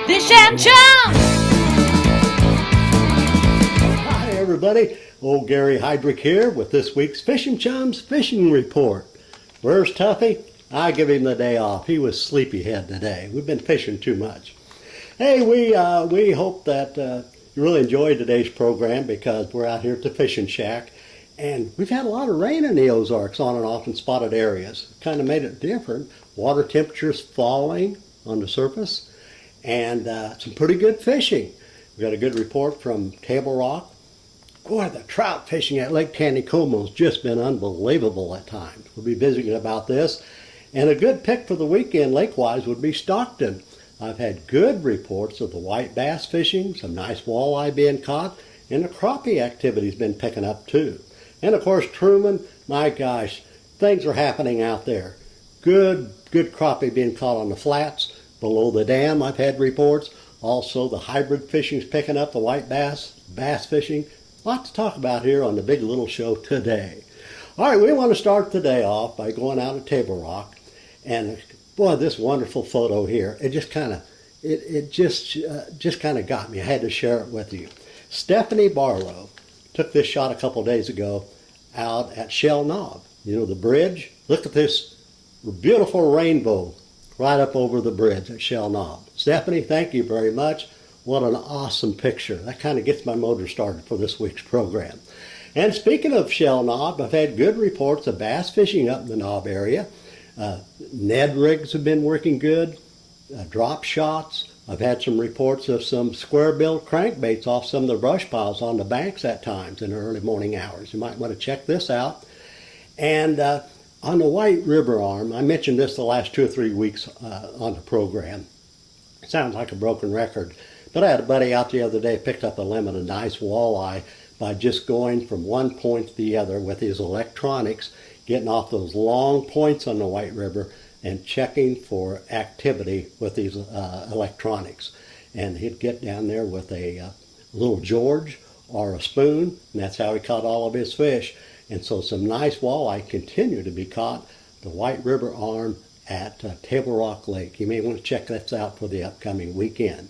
Fish and Chums! Hi everybody, old Gary Heydrich here with this week's Fish and Chums Fishing Report. Where's Tuffy? I give him the day off. He was sleepyhead today. We've been fishing too much. Hey, we hope that you really enjoyed today's program because we're out here at the fishing shack and we've had a lot of rain in the Ozarks on and off in spotted areas. Kind of made it different. Water temperatures falling on the surface and some pretty good fishing. We got a good report from Table Rock. Boy, the trout fishing at Lake Taneycomo has just been unbelievable at times. We'll be visiting about this. And a good pick for the weekend lake-wise would be Stockton. I've had good reports of the white bass fishing, some nice walleye being caught, and the crappie activity's been picking up too. And of course, Truman, my gosh, things are happening out there. Good crappie being caught on the flats. Below the dam, I've had reports. Also, the hybrid fishing's picking up, the white bass fishing. Lots to talk about here on the Big Little Show today. All right, we want to start the day off by going out to Table Rock. And boy, this wonderful photo here, it just kind of got me. I had to share it with you. Stephanie Barlow took this shot a couple days ago out at Shell Knob. You know, the bridge. Look at this beautiful rainbow right up over the bridge at Shell Knob. Stephanie, thank you very much. What an awesome picture. That kind of gets my motor started for this week's program. And speaking of Shell Knob, I've had good reports of bass fishing up in the Knob area. Ned rigs have been working good, drop shots. I've had some reports of some square-billed crankbaits off some of the brush piles on the banks at times in the early morning hours. You might want to check this out. And on the White River arm, I mentioned this the last 2 or 3 weeks on the program. It sounds like a broken record, but I had a buddy out the other day picked up a limit of nice walleye by just going from one point to the other with his electronics, getting off those long points on the White River and checking for activity with these electronics. And he'd get down there with a little George or a spoon, and that's how he caught all of his fish. And so some nice walleye continue to be caught the White River arm at Table Rock Lake. You may want to check that out for the upcoming weekend.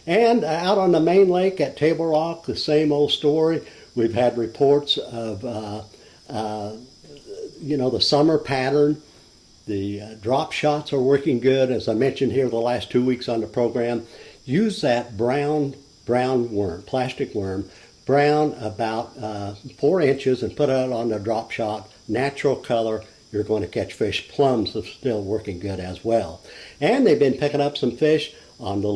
And out on the main lake at Table Rock, the same old story. We've had reports of the summer pattern. The drop shots are working good. As I mentioned here the last 2 weeks on the program, use that brown worm, plastic worm, brown about 4 inches and put it on the drop shot, natural color. You're going to catch fish. Plums are still working good as well. And they've been picking up some fish on the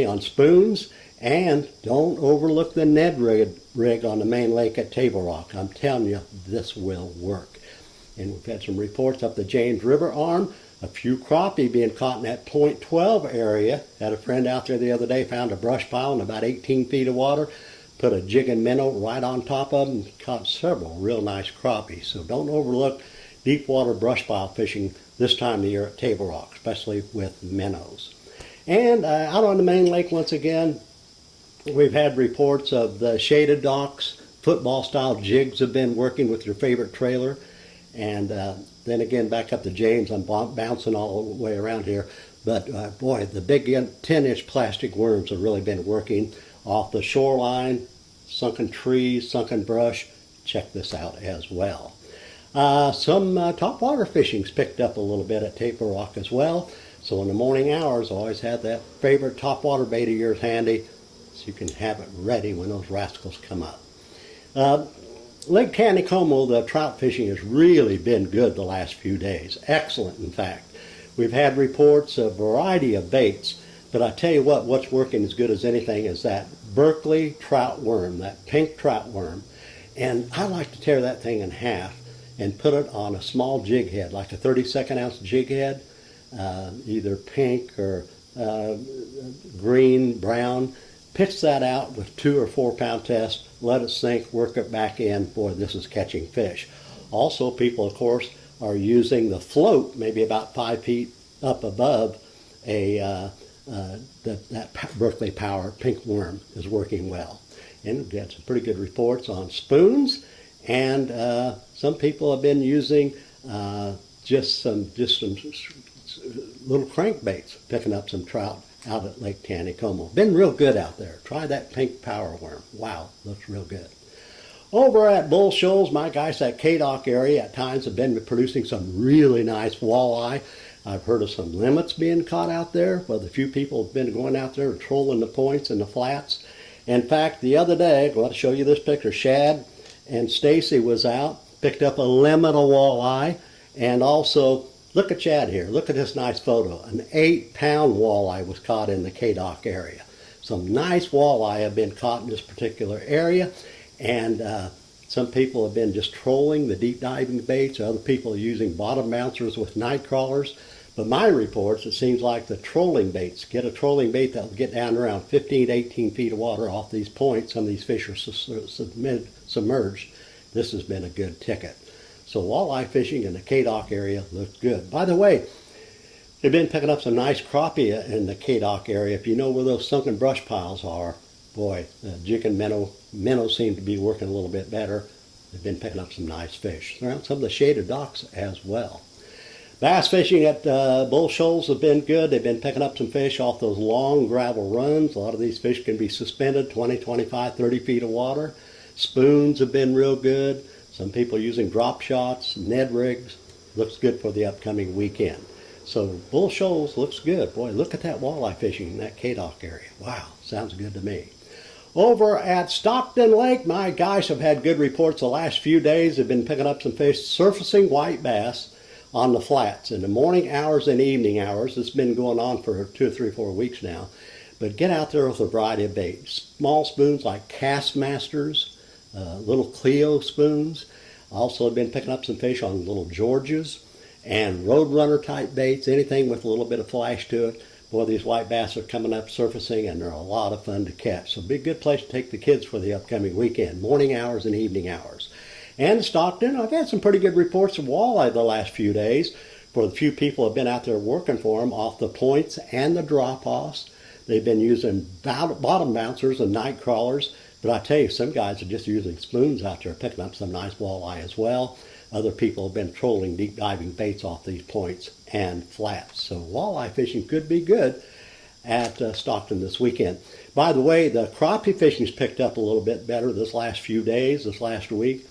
on spoons. And don't overlook the Ned rig on the main lake at Table Rock. I'm telling you, this will work. And we've had some reports up the James River arm. A few crappie being caught in that point 12 area. Had a friend out there the other day, found a brush pile in about 18 feet of water. Put a jig and minnow right on top of them. Caught several real nice crappie. So don't overlook deep water brush pile fishing this time of year at Table Rock, especially with minnows. And out on the main lake once again, we've had reports of the shaded docks. Football-style jigs have been working with your favorite trailer. And then again, back up to James, I'm bouncing all the way around here. But boy, the big 10-inch plastic worms have really been working off the shoreline, sunken trees, sunken brush. Check this out as well. Some topwater fishing's picked up a little bit at Table Rock as well. So in the morning hours, always have that favorite topwater bait of yours handy so you can have it ready when those rascals come up. Lake Taneycomo, the trout fishing has really been good the last few days. Excellent, in fact. We've had reports of a variety of baits, but I tell you what's working as good as anything is that Berkeley trout worm, that pink trout worm. And I like to tear that thing in half and put it on a small jig head, like a 32nd ounce jig head, either pink or green, brown. Pitch that out with 2 or 4 pound test, let it sink, work it back in. Boy, this is catching fish. Also, people, of course, are using the float, maybe about 5 feet up above that Berkeley Power pink worm is working well. And we've got some pretty good reports on spoons, and some people have been using just some little crankbaits, picking up some trout out at Lake Taneycomo. Been real good out there. Try that pink power worm. Wow, looks real good. Over at Bull Shoals, my guys at K-Dock area at times have been producing some really nice walleye. I've heard of some limits being caught out there, but a few people have been going out there and trolling the points and the flats. In fact, the other day, I'm going to show you this picture. Shad and Stacy was out, picked up a limit of walleye, and also, look at Chad here. Look at this nice photo. An 8-pound walleye was caught in the K-Dock area. Some nice walleye have been caught in this particular area, and some people have been just trolling the deep diving baits. Other people are using bottom bouncers with night crawlers. But my reports, it seems like the trolling baits, get a trolling bait that will get down around 15 to 18 feet of water off these points. Some of these fish are submerged. This has been a good ticket. So walleye fishing in the K-Dock area looks good. By the way, they've been picking up some nice crappie in the K-Dock area. If you know where those sunken brush piles are, boy, the jig and minnow seem to be working a little bit better. They've been picking up some nice fish around some of the shaded docks as well. Bass fishing at Bull Shoals have been good. They've been picking up some fish off those long gravel runs. A lot of these fish can be suspended 20, 25, 30 feet of water. Spoons have been real good. Some people using drop shots, Ned rigs. Looks good for the upcoming weekend. So Bull Shoals looks good. Boy, look at that walleye fishing in that K-Dock area. Wow, sounds good to me. Over at Stockton Lake, my guys have had good reports the last few days. They've been picking up some fish, surfacing white bass on the flats in the morning hours and evening hours. It's been going on for 2 or 3 or 4 weeks now. But get out there with a variety of bait. Small spoons like Castmasters, little Clio spoons. Also have been picking up some fish on little Georges and Roadrunner type baits, anything with a little bit of flash to it. Boy, these white bass are coming up surfacing, and they're a lot of fun to catch. So be a good place to take the kids for the upcoming weekend, morning hours and evening hours. And Stockton, I've had some pretty good reports of walleye the last few days. For the few people who have been out there working for them off the points and the drop-offs. They've been using bottom bouncers and night crawlers. But I tell you, some guys are just using spoons out there, picking up some nice walleye as well. Other people have been trolling deep diving baits off these points and flats. So walleye fishing could be good at Stockton this weekend. By the way, the crappie fishing's picked up a little bit better this last few days, this last week.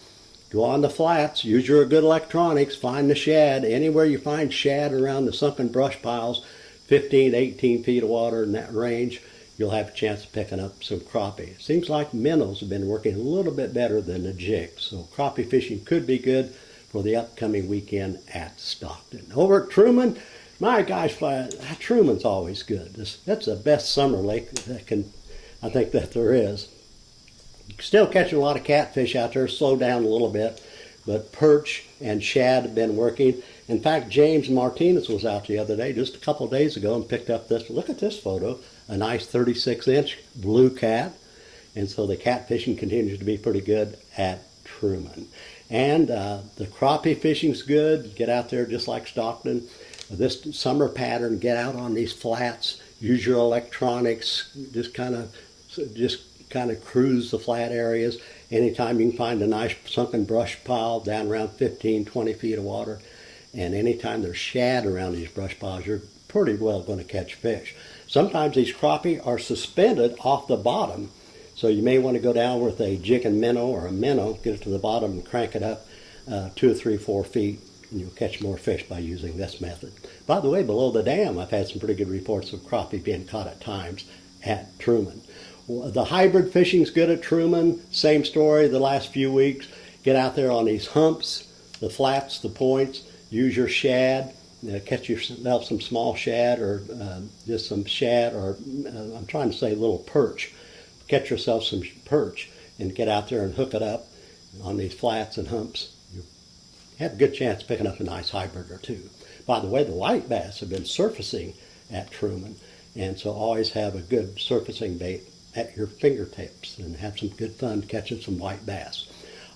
Go on the flats, use your good electronics, find the shad. Anywhere you find shad around the sunken brush piles, 15 to 18 feet of water in that range, you'll have a chance of picking up some crappie. It seems like minnows have been working a little bit better than the jigs. So crappie fishing could be good for the upcoming weekend at Stockton. Over at Truman, my gosh, Truman's always good. That's the best summer lake I think that there is. Still catching a lot of catfish out there, slow down a little bit, but perch and shad have been working. In fact, James Martinez was out the other day, just a couple of days ago, and picked up this, look at this photo, a nice 36-inch blue cat. And so the catfishing continues to be pretty good at Truman. And the crappie fishing's good. Get out there just like Stockton. This summer pattern, get out on these flats, use your electronics, just kind of cruise the flat areas. Anytime you can find a nice sunken brush pile down around 15, 20 feet of water, and anytime there's shad around these brush piles, you're pretty well going to catch fish. Sometimes these crappie are suspended off the bottom, so you may want to go down with a jig and minnow or a minnow, get it to the bottom and crank it up 2 or 3, 4 feet, and you'll catch more fish by using this method. By the way, below the dam, I've had some pretty good reports of crappie being caught at times at Truman. The hybrid fishing's good at Truman. Same story the last few weeks. Get out there on these humps, the flats, the points. Use your shad. Catch yourself some small shad or just some shad or I'm trying to say little perch. Catch yourself some perch and get out there and hook it up on these flats and humps. You have a good chance of picking up a nice hybrid or two. By the way, the white bass have been surfacing at Truman, and so always have a good surfacing bait at your fingertips and have some good fun catching some white bass.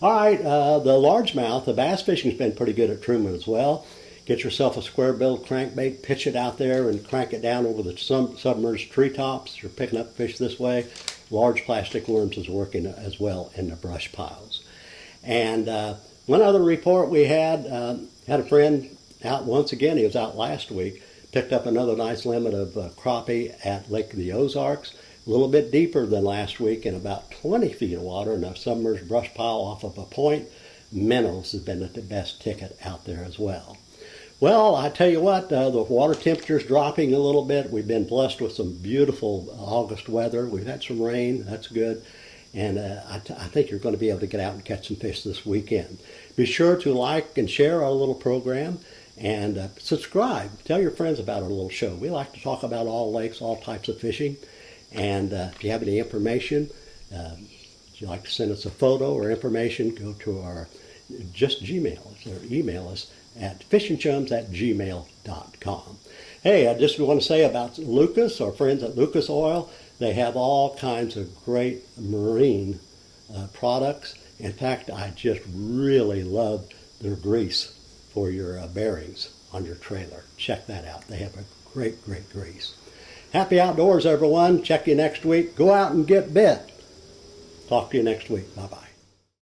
All right, the largemouth, the bass fishing's been pretty good at Truman as well. Get yourself a square-billed crankbait, pitch it out there and crank it down over the submerged treetops. You're picking up fish this way. Large plastic worms is working as well in the brush piles. And one other report we had a friend out once again, he was out last week, Picked up another nice limit of crappie at Lake of the Ozarks. A little bit deeper than last week in about 20 feet of water in a submerged brush pile off of a point. Minnows has been the best ticket out there as well. Well, I tell you what, the water temperature's dropping a little bit. We've been blessed with some beautiful August weather. We've had some rain, that's good. And I think you're going to be able to get out and catch some fish this weekend. Be sure to like and share our little program and subscribe. Tell your friends about our little show. We like to talk about all lakes, all types of fishing. And if you have any information, if you'd like to send us a photo or information, go to our just Gmail us or email us at fishingchums@gmail.com. Hey, I just want to say about Lucas, our friends at Lucas Oil. They have all kinds of great marine products. In fact, I just really love their grease for your bearings on your trailer. Check that out. They have a great, great grease. Happy outdoors, everyone. Check you next week. Go out and get bit. Talk to you next week. Bye-bye.